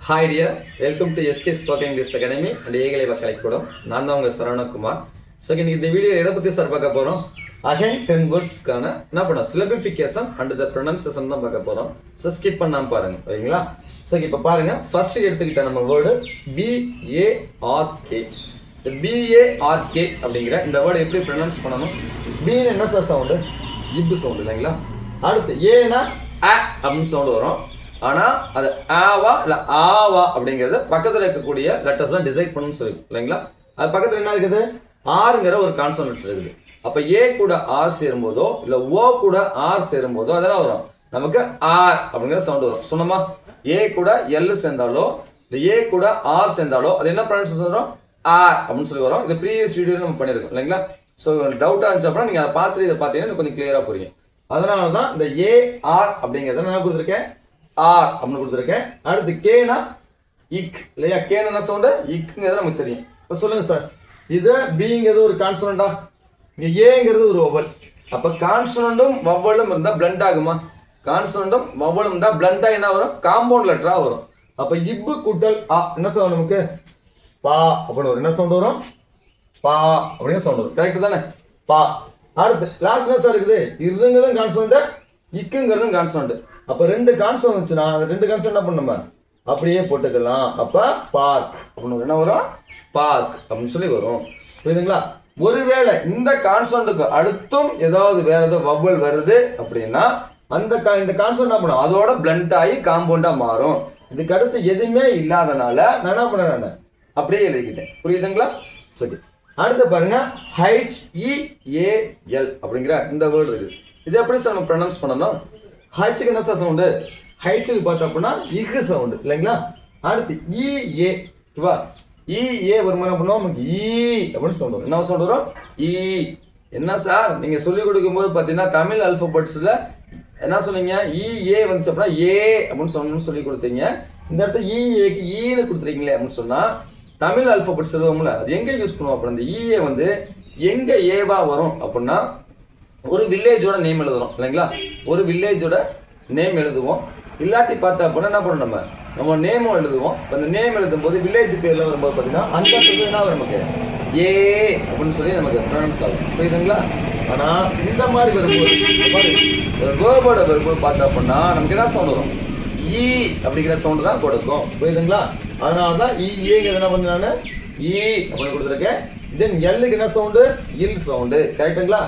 Hi dear, welcome to SK Spoken English Academy and ஏகலை கலைக்கூடம். நான் தான் உங்கள் சரவணகுமார். ஸோ இன்னைக்கு இந்த வீடியோ எதை பற்றி சார் பார்க்க போகிறோம்? அகைன் 10 வேர்ட்ஸ்க்கான என்ன பண்ணோம் சிலபிஃபிகேஷன் அண்ட் த ப்ரொனன்சியேஷன் தான் பார்க்க போகிறோம். ஸோ ஸ்கிப் பண்ணாமல் பாருங்க ஓகேங்களா? ஸோ இப்போ பாருங்க ஃபர்ஸ்ட் எடுத்துக்கிட்ட நம்ம வேர்டு BARK. இந்த BARK அப்படிங்கிற இந்த வேர்டு எப்படி ப்ரொனன்ஸ் பண்ணணும்? பின்னு என்ன சார் சவுண்டு? இப்பு சவுண்டு இல்லைங்களா? அடுத்து ஏன்னா அ அப்படின்னு சவுண்டு வரும். ஆனால் அது ஆவா இல்லை ஆவா அப்படிங்கிறது பக்கத்தில் இருக்கக்கூடிய லெட்டர்ஸ் தான் டிசைட் பண்ணணும்னு சொல்லி இல்லைங்களா? அது பக்கத்தில் என்ன இருக்குது? ஆறுங்கிற ஒரு கான்சனன்ட் இருக்குது. அப்போ ஏ கூட ஆர் சேரும்போதோ இல்லை ஓ கூட ஆர் சேரும்போதோ அதெல்லாம் வரும் நமக்கு ஆர் அப்படிங்கிற சவுண்ட் வரும். சொன்னோமா? ஏ கூட எல் சேர்ந்தாலோ இல்லை ஏ கூட ஆர் சேர்ந்தாலோ அது என்ன ப்ரொனன்சியேஷன் வரும்? ஆர் அப்படின்னு சொல்லி வரும். இது ப்ரீவியஸ் வீடியோவில் நம்ம பண்ணியிருக்கோம் இல்லைங்களா? ஸோ டவுட்டாக இருந்துச்சு அப்படின்னா நீங்கள் அதை பார்த்துட்டு இதை பார்த்தீங்கன்னா கொஞ்சம் கிளியராக புரியும். அதனால தான் இந்த ஏஆர் அப்படிங்கிறத நான் கொடுத்துருக்கேன் ஆர் அப்படின்னு கொடுத்துருக்கேன். அடுத்து கேனா இக் இல்லையா? கேனா என்ன சவுண்டு? இக்குங்கிறது நமக்கு தெரியும். இப்போ சொல்லுங்க சார், இது பிங்கிறது ஒரு கான்சனண்டா, இங்கே ஏங்கிறது ஒரு வவல். அப்போ கான்சனண்டும் வவலும் இருந்தால் பிளண்ட் ஆகுமா? கான்சனண்டும் வவலும் இருந்தால் பிளண்டாக என்ன வரும்? காம்பவுண்ட் லெட்டராக வரும். அப்போ இப்பு கூட்டல் ஆ என்ன சவுண்ட் நமக்கு? பா அப்படின்னு வரும். என்ன சவுண்ட் வரும்? பா அப்படிங்கிற சவுண்ட் வரும். கரெக்டு தானே? பா. அடுத்து லாஸ்ட் என்ன சார் இருக்குது? இருங்கிறதும் கான்சனண்ட், இக்குங்கிறதும் கான்சனண்ட். அப்போ ரெண்டு கான்சனன்ட் வந்துச்சுன்னா அந்த ரெண்டு கான்சனன்ட் என்ன பண்ணுமா அப்படியே போட்டுக்கலாம். அப்போ பார்க் அப்படின்னு என்ன வரும்? பார்க் அப்படின்னு சொல்லி வரும். புரியுதுங்களா? ஒருவேளை இந்த கான்சனன்ட்டுக்கு அடுத்தும் ஏதாவது வேற ஏதாவது வவல் வருது அப்படின்னா இந்த கான்சனன்ட் என்ன பண்ணும்? அதோட பிளண்ட் ஆகி காம்பவுண்டா மாறும். இதுக்கு அடுத்து எதுவுமே இல்லாதனால நான் என்ன பண்ணேன்? நான் அப்படியே எழுதிக்கிட்டேன். புரியுதுங்களா? சரி, அடுத்து பாருங்க HEAL அப்படிங்கிற இந்த வேர்டு இருக்குது. இது எப்படி சார் நம்ம ப்ரொனவுன்ஸ் பண்ணணும்? ஹைச்சுக்கு என்ன சார் சவுண்டு? ஹைச்சுக்கு பார்த்தோம் அப்படின்னா இஹு சவுண்டு இல்லைங்களா? அடுத்து இஏ வா இஏ வருமா என்ன பண்ணுவோம்? நமக்கு ஈ அப்படின்னு சவுண்ட் வரும். என்ன சவுண்ட் வரும்? ஈ. என்ன சார் நீங்கள் சொல்லிக் கொடுக்கும்போது பார்த்தீங்கன்னா தமிழ் அல்ஃபபெட்ஸில் என்ன சொன்னீங்க? இஏ வந்துச்சு அப்படின்னா ஏ அப்படின்னு சொன்னு சொல்லி கொடுத்தீங்க. இந்த இடத்துல இஏக்கு ஈன்னு கொடுத்துருக்கீங்களே அப்படின்னு சொன்னால் தமிழ் அல்ஃபபெட்ஸ் எழுதுவோம்ல அது எங்கே யூஸ் பண்ணுவோம்? அப்புறம் இந்த இஏ வந்து எங்கே ஏவா வரும் அப்படின்னா ஒரு வில்லேஜோட நேம் எழுதுறோம் இல்லைங்களா? ஒரு வில்லேஜோட நேம் எழுதுவோம். இல்லாட்டி பார்த்தா அப்படின்னா என்ன பண்ணணும்? நம்ம நேமும் எழுதுவோம். இப்போ அந்த நேம் எழுதும் போது வில்லேஜ் பேர்ல வரும்போது பார்த்தீங்கன்னா அந்த என்ன வரும் நமக்கு? ஏ அப்படின்னு சொல்லி நமக்கு ப்ரொனவுன்ஸ் ஆகும். புரியுதுங்களா? ஆனால் இந்த மாதிரி வரும்போது ஒரு வேர்போட வரும்போது பார்த்தா அப்படின்னா நமக்கு என்ன சவுண்ட் வரும்? ஈ அப்படிங்கிற சவுண்டு தான் கொடுக்கும். புரியுதுங்களா? அதனால தான் ஏங்கிறது என்ன பண்ண நான் ஈ அப்படின்னு கொடுத்துருக்கேன். தென் எல்லுக்கு என்ன சவுண்டு? இல் சவுண்டு. கரெக்டுங்களா?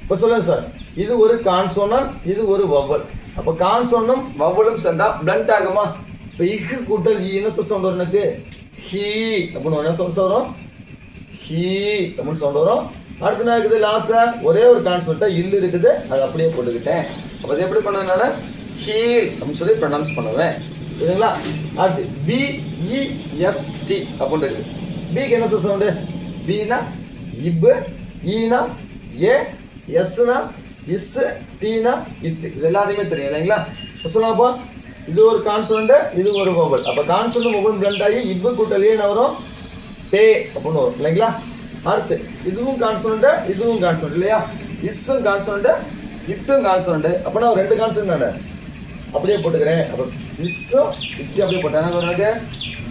இப்போ சொல்லுங்க சார், இது ஒரு கான்சோனன்ட், இது ஒரு வவல். அப்போ கான்சோனும் வவலும் சேர்ந்தா பிளண்ட் ஆகுமா? இப்போ இக்கு கூட்டல் ஈ என்ன சவுண்ட் வரும்? எனக்கு ஹீ அப்படின்னு என்ன சவுண்ட் வரும்? ஹீ அப்படின்னு சவுண்ட் வரும். அடுத்து என்ன இருக்குது? லாஸ்ட்ல ஒரே ஒரு கான்சோனன்ட்டா இல்லு இருக்குது, அது அப்படியே போட்டுக்கிட்டேன். அப்போ அது எப்படி பண்ணதுனால ஹீல் அப்படின்னு சொல்லி ப்ரொனவுன்ஸ் பண்ணுவேன். சரிங்களா? அடுத்து BEST அப்படின்னு இருக்குது. பிக்கு என்ன சவுண்டு? பினா இப்பு, ஈனா ஏ, எஸ்னா இஸ், டீனா இட். இது எல்லாத்தையுமே தெரியும் இல்லைங்களா? சொல்லப்போ இது ஒரு கான்சனன்ட், இது ஒரு வவல். அப்போ கான்சனன்ட் வவல் பிளண்ட் ஆகி இப்பு கூட்டல் என்ன வரும்? பே அப்படின்னு வரும் இல்லைங்களா? அடுத்து இதுவும் கான்சனன்ட், இதுவும் கான்சனன்ட் இல்லையா? இஸ்ஸும் கான்சனன்ட், இட்டும் கான்சனன்ட். அப்போ நான் ரெண்டு கான்சனன்ட் நான் அப்படியே போட்டுக்கிறேன். அப்போ இஸ்ஸும் இட்டு அப்படியே போட்டேன்.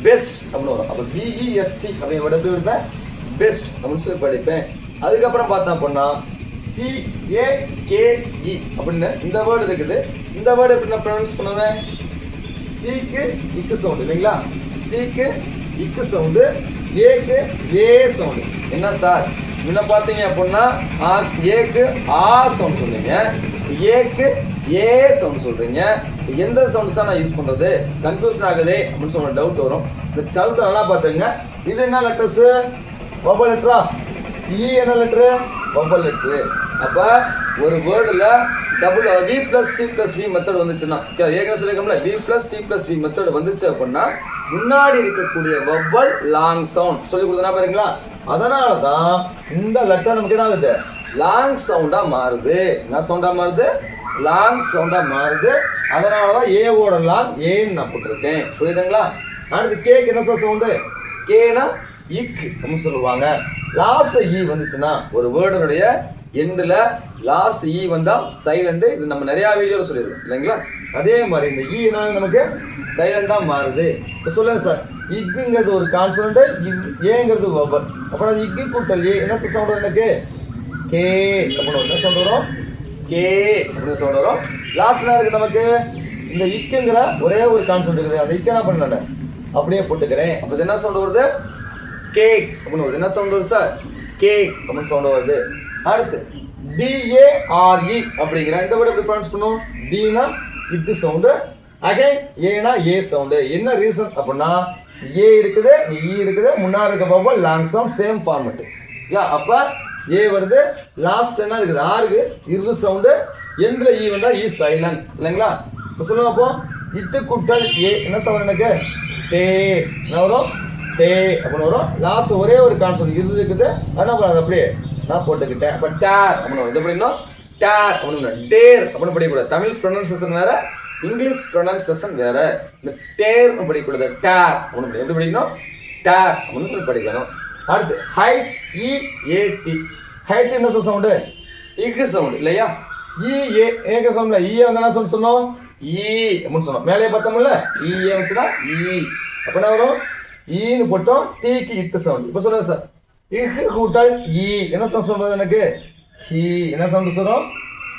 பெஸ்ட் அப்படின்னு வரும். அப்போ BEST அப்படின்னு எப்படி விடுப்பேன்? பெஸ்ட் அப்படின்னு சொல்லி படிப்பேன். அதுக்கப்புறம் பார்த்தா அப்படின்னா CAKE அப்படின்னு இந்த வேர்டு இருக்குது. இந்த வேர்டு எப்படி நான் ப்ரொனவுன்ஸ் பண்ணுவேன்? சிக்கு இக்கு சவுண்டு இல்லைங்களா? சிக்கு இக்கு சவுண்டு, ஏக்கு ஏ சவுண்டு. என்ன சார் முன்ன பார்த்தீங்க அப்படின்னா ஏக்கு ஆ சவுண்ட் சொல்றீங்க, ஏக்கு ஏ சவுண்ட் சொல்றீங்க. எந்த சவுண்ட்ஸ் தான் நான் யூஸ் பண்றது? கன்ஃபியூஷன் ஆகுதே அப்படின்னு சொல்ல டவுட் வரும். இந்த டவுட் நல்லா பார்த்துங்க. இது என்ன லெட்டர்ஸ்? வவல் லெட்டரா? இ என்ன லெட்டரு? Vowel letter. அப்போ ஒரு வேர்டில் டபுள் V+C+V மெத்தட் வந்துச்சுன்னா ஏற்கனவே சொல்லியிருக்கோம்ல V+C+V மெத்தட் வந்துச்சு அப்படின்னா முன்னாடி இருக்கக்கூடிய வவல் லாங் சவுண்ட் சொல்லி கொடுத்தனா பாருங்களா? அதனால தான் இந்த லெட்டர் நமக்கு என்ன ஆகுது? லாங் சவுண்டாக மாறுது. என்ன சவுண்டாக மாறுது? லாங் சவுண்டாக மாறுது. அதனால தான் ஏவோட லாங் ஏன்னு நான் போட்டிருக்கேன். புரியுதுங்களா? அடுத்து கேக்கு என்ன சார் சவுண்டு? கேனா இக் அப்படின்னு சொல்லுவாங்க. லாஸ்ட் இ வந்துச்சுன்னா ஒரு வேர்டனுடைய எண்டில் லாஸ்ட் இ வந்தா சைலண்ட். இது நம்ம நிறைய வீடியோவில் சொல்லியிருக்கோம் இல்லைங்களா? அதே மாதிரி இந்த இ என்ன நமக்கு சைலண்டா மாறுது. இப்போ சொல்லுங்க சார், இக்குங்கிறது ஒரு கான்சனண்ட், ஏங்கிறது வவல். அப்புறம் அது இக்கு கூட்டல் ஏ என்ன சவுண்ட் வரும்? எனக்கு கே அப்படின்னு என்ன சவுண்ட் வரும்? கே அப்படின்னு சவுண்ட் வரும். லாஸ்ட்ல இருக்கு நமக்கு இந்த இக்குங்கிற ஒரே ஒரு கான்செப்ட் இருக்குது. அந்த இக்க என்ன பண்ண அப்படியே போட்டுக்கிறேன். அப்போ என்ன சவுண்ட் வருது? கேக் அப்படின்னு வருது. என்ன சவுண்ட் வருது சார்? கேக் அப்படின்னு சவுண்ட் வருது. அடுத்து டிஏஆர்இ அப்படிங்கிற இந்த வேர்டு எப்படி ப்ரொனவுன்ஸ் பண்ணும்? டினா இட்டு சவுண்டு, அகைன் ஏனா ஏ சவுண்டு. என்ன ரீசன் அப்படின்னா ஏ இருக்குது, இ இருக்குது, முன்னாடி இருக்க vowel long sound same format இல்லையா? அப்போ ஏ வருது, லாஸ்ட் என்ன இருக்குது? ஆருக்கு இரு சவுண்டு, எண்ட்ல இ வந்தா இ சைலண்ட் இல்லைங்களா? இப்போ சொல்லுங்க, அப்போ இட்டு கூட்டல் ஏ என்ன சவுண்ட்? எனக்கு டே என்ன வரும்? டே அப்படின்னு வரும். லாஸ்ட் ஒரே ஒரு கான்செப்ட் இரு இருக்குது, அதனால அது அப்படியே நான் போட்டுக்கிட்டேன். அப்போ டேர் அப்படின்னு இது அப்படின்னா டேர் அப்படின்னு டேர் அப்படின்னு படிக்கக்கூடாது. தமிழ் ப்ரொனன்சியேஷன் வேற, இங்கிலீஷ் ப்ரொனன்சியேஷன் வேற. இந்த டேர்னு படிக்கக்கூடாது, டேர் அப்படின்னு எப்படி படிக்கணும்? டேர் அப்படின்னு சொல்லி படிக்கணும். அடுத்து HEAT. ஹைட்ஸ் என்ன சவுண்டு? இக்கு சவுண்டு இல்லையா? இஏ ஏக சவுண்ட்ல இஏ வந்து என்ன சவுண்ட் சொன்னோம்? இ அப்படின்னு சொன்னோம். மேலே பார்த்தோம்ல இஏ வச்சுன்னா இ. அப்போ என்ன வரும்? ஈன்னு போட்டோம், டீக்கு இட்டு சவுண்ட். இப்போ சொல்லுங்க சார், இஹ் கூட்டல் இ என்ன சவுண்ட் சொல்றது? எனக்கு ஹி என்ன சவுண்ட் சொல்றோம்?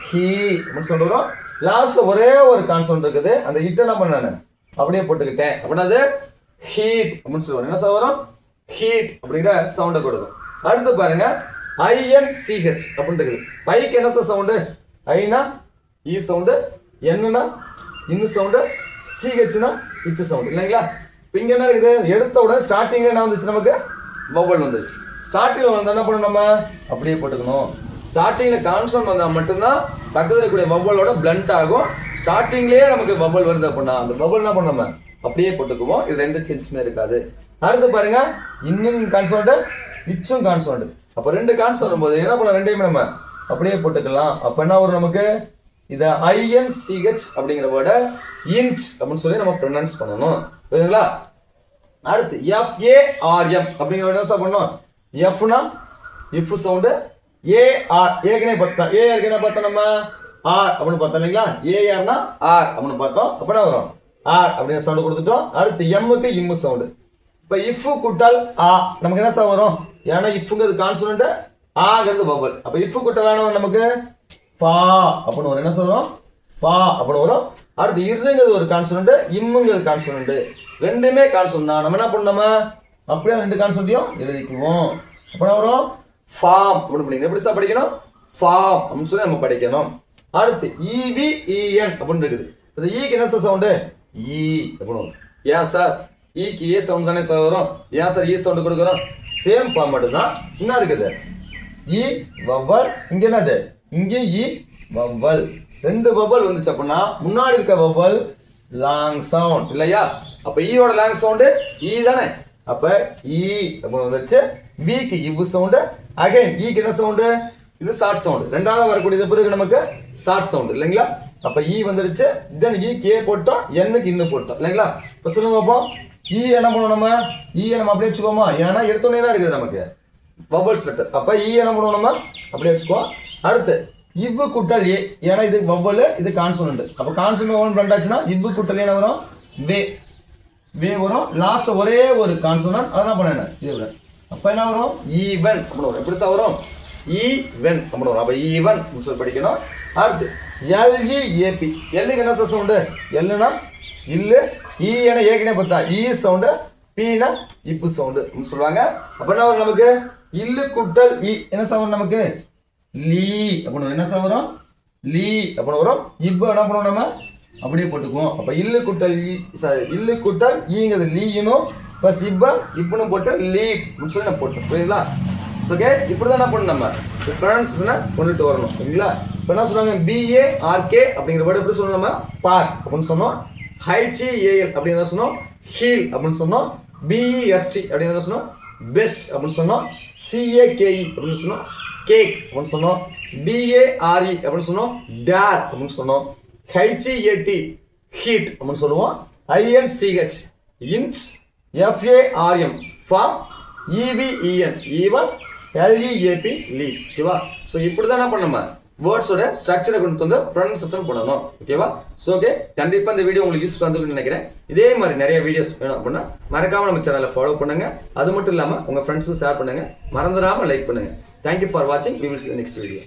ஹி அப்படின்னு சொல்லிட்டு வரும். லாஸ்ட் ஒரே ஒரு கான்சவுண்ட் இருக்குது, அந்த இட்டு என்ன பண்ண அப்படியே போட்டுக்கிட்டேன். அப்படின்னா அது ஹீட் அப்படின்னு சொல்லுவாங்க. என்ன சவுண்ட் வரும்? ஹீட் அப்படிங்கிற சவுண்டை கொடுக்கும். அடுத்து பாருங்க INCH அப்படின்னு இருக்குது. பைக்கு என்ன சார் சவுண்டு? ஐனா இ சவுண்டு, என்னன்னா இன்னு சவுண்டு, சிஹெச்னா இச்சு சவுண்டு இல்லைங்களா? இப்போ இங்கே என்ன இருக்குது? எடுத்த உடனே ஸ்டார்டிங்ல என்ன வந்துச்சு? நமக்கு வவல் வந்துருச்சு. ஸ்டார்டிங்ல வந்து என்ன பண்ணணும்? நம்ம அப்படியே போட்டுக்கணும். ஸ்டார்டிங்ல கான்சனன்ட் வந்தால் மட்டும்தான் பக்கத்தில் இருக்கக்கூடிய வவலோட பிளண்ட் ஆகும். ஸ்டார்டிங்லேயே நமக்கு வவல் வருது அப்படின்னா அந்த வவல் என்ன பண்ண நம்ம அப்படியே போட்டுக்குவோம். இது எந்த சேஞ்சுமே இருக்காது. அடுத்து பாருங்க, இன்னும் கான்சனன்ட், இச்சும் கான்சனன்ட். அப்போ ரெண்டு கான்சனன்ட் வரும்போது என்ன பண்ணலாம்? ரெண்டையுமே நம்ம அப்படியே போட்டுக்கலாம். அப்போ என்ன வரும் நமக்கு? இதை INCH அப்படிங்கிற வேர்டை இன்ச் அப்படின்னு சொல்லி நம்ம ப்ரொனவுன்ஸ் பண்ணணும். புரியுதுங்களா? அடுத்து FARM அப்படிங்கிற வேர்டு என்ன பண்ணணும்? எஃப்னா இஃப் சவுண்டு, AR ஏற்கனவே பார்த்தோம். ஏற்கனவே பார்த்தோம் நம்ம ஆர் அப்படின்னு பார்த்தோம் இல்லைங்களா? ஏஆர்னா ஆர் அப்படின்னு பார்த்தோம். அப்போ என்ன வரும்? ஆர் அப்படின்னு சவுண்டு கொடுத்துட்டோம். அடுத்து எம்முக்கு இம்மு சவுண்டு. இப்போ இஃப் கூட்டால் ஆ நமக்கு என்ன சார் வரும்? ஏன்னா இஃப்ங்கிறது கான்சனன்ட், ஆங்கிறது வவல். அப்போ இஃப் கூட்டலான நமக்கு பா அப்படின்னு வரும். என்ன சொல்றோம்? பா அப்படின்னு வரும். அடுத்து இருங்கிறது ஒரு கான்சனன்ட், இம்முங்கிறது கான்சனன்ட். ரெண்டுமே கான்சனன்ட் தான். நம்ம என்ன பண்ணோம்? அப்படியே ரெண்டு கான்சனன்ட்டையும் எழுதிக்குவோம். அப்போ வரும் ஃபார்ம் அப்படின்னு படிக்கணும். எப்படி சார் படிக்கணும்? ஃபார்ம் அப்படின்னு சொல்லி நம்ம படிக்கணும். அடுத்து EVEN அப்படின்னு இருக்குது. இந்த ஈக்கு என்ன சார் சவுண்டு? இ அப்படின்னு வரும். ஏன் சார் ஈக்கு ஏ சவுண்ட் தானே சார் வரும்? ஏன் சார் இ சவுண்டு கொடுக்குறோம்? சேம் ஃபார்மேட் தான். என்ன இருக்குது? இ வவல், இங்க என்னது? இங்கே இ வவல். ரெண்டு வவல் வந்துச்சு அப்படின்னா முன்னாடி இருக்க வவல் லாங் சவுண்ட் இல்லையா? அப்ப ஈயோட லாங் சவுண்டு இ தானே. அப்ப இ அப்படின்னு வந்துச்சு. விக்கு இவ் சவுண்டு, அகைன் ஈக்கு என்ன சவுண்டு? இது ஷார்ட் சவுண்ட். ரெண்டாவது வரக்கூடியது பிறகு நமக்கு ஷார்ட் சவுண்ட் இல்லைங்களா? அப்ப இ வந்துருச்சு. தென் இ கே போட்டோம், என்னுக்கு இன்னும் போட்டோம் இல்லைங்களா? இப்ப சொல்லுங்க பார்ப்போம். இ என்ன பண்ணுவோம்? நம்ம இ நம்ம அப்படியே வச்சுக்கோமா? ஏன்னா எடுத்தோடனே தான் இருக்குது நமக்கு வவல்ஸ் லெட்டர். அப்ப இ என்ன பண்ணுவோம்? நம்ம அப்படியே வச்சுக்குவோம். அடுத்து இவ்வு கூட்டல் ஏ, ஏன்னா இது வவல், இது கான்சனன்ட். அப்ப கான்சனன்ட் ஒன் பண்ணாச்சுன்னா இவ்வு கூட்டல் என்ன வரும்? வே வே வரும். லாஸ்ட் ஒரே ஒரு கான்சனன்ட், அதான் பண்ணேன் இது. அப்ப என்ன வரும்? ஈவன் அப்படின்னு வரும். எப்படி சார் வரும்? ஈவன் அப்படின்னு வரும். அப்ப ஈவன் சொல்லி படிக்கணும். அடுத்து LEAP. எல்லுக்கு என்ன சார் சவுண்டு? எல்லுனா இல்லு, இ என ஏற்கனவே பார்த்தா இ சவுண்டு, பீனா இப்பு சவுண்டு சொல்லுவாங்க. அப்ப என்ன வரும் நமக்கு? இல்லு கூட்டல் இ என்ன சவுண்ட்? நமக்கு லீ அப்படின்னு என்ன சவுண்ட் வரும்? லீ அப்படின்னு வரும். இப்போ என்ன பண்ணுவோம்? நம்ம அப்படியே போட்டுக்குவோம். அப்ப இல்லு கூட்டல் இ, சாரி இல்லு கூட்டல் ஈங்கிறது லீனும் பிளஸ் இப்புன்னு போட்டு லீப் சொல்லி நம்ம போட்டோம். புரியுதுங்களா? ஓகே, இப்படிதான் என்ன பண்ணணும்? நம்ம ப்ரொனன்சியேஷனை கொண்டுட்டு வரணும். சரிங்களா? இப்போ என்ன சொல்றாங்க? BARK அப்படிங்கிற வேர்டு எப்படி சொல்லணும்? நம்ம பார்க் அப்படின்னு சொன்னோம். HEAL அப்படின்னு சொன்னோம். ஹீல் அப்படின்னு சொன்னோம். BEST அப்படின்னு சொன்னோம். பெஸ்ட் அப்படின்னு சொன்னோம். CAKE அப்படின்னு சொன்னோம். கேக் அப்படின்னு சொன்னோம். DARE அப்படின்னு சொன்னோம். டேர் அப்படின்னு சொன்னோம். HEAT ஹீட் அப்படின்னு சொல்லுவோம். INCH inch, FARM form, EVEN even, LEAP லீ ஓகேவா ஸோ இப்படி தான் என்ன பண்ணணுமா வேர்ட்ஸோட ஸ்ட்ரக்சரை கொண்டு வந்து ப்ரொனன்சியேஷன் பண்ணணும் ஓகேவா ஸோ ஓகே கண்டிப்பாக இந்த வீடியோ உங்களுக்கு யூஸ்ஃபுல்லாக இருந்துன்னு நினைக்கிறேன் இதே மாதிரி நிறைய வீடியோஸ் வேணும் அப்படின்னா மறக்காம நம்ம சேனலை ஃபாலோ பண்ணுங்க அது மட்டும் இல்லாமல் உங்கள் ஃப்ரெண்ட்ஸும் ஷேர் பண்ணுங்க மறந்துடாமல் லைக் பண்ணுங்க தேங்க்யூ ஃபார் வாட்சிங் we will see you next video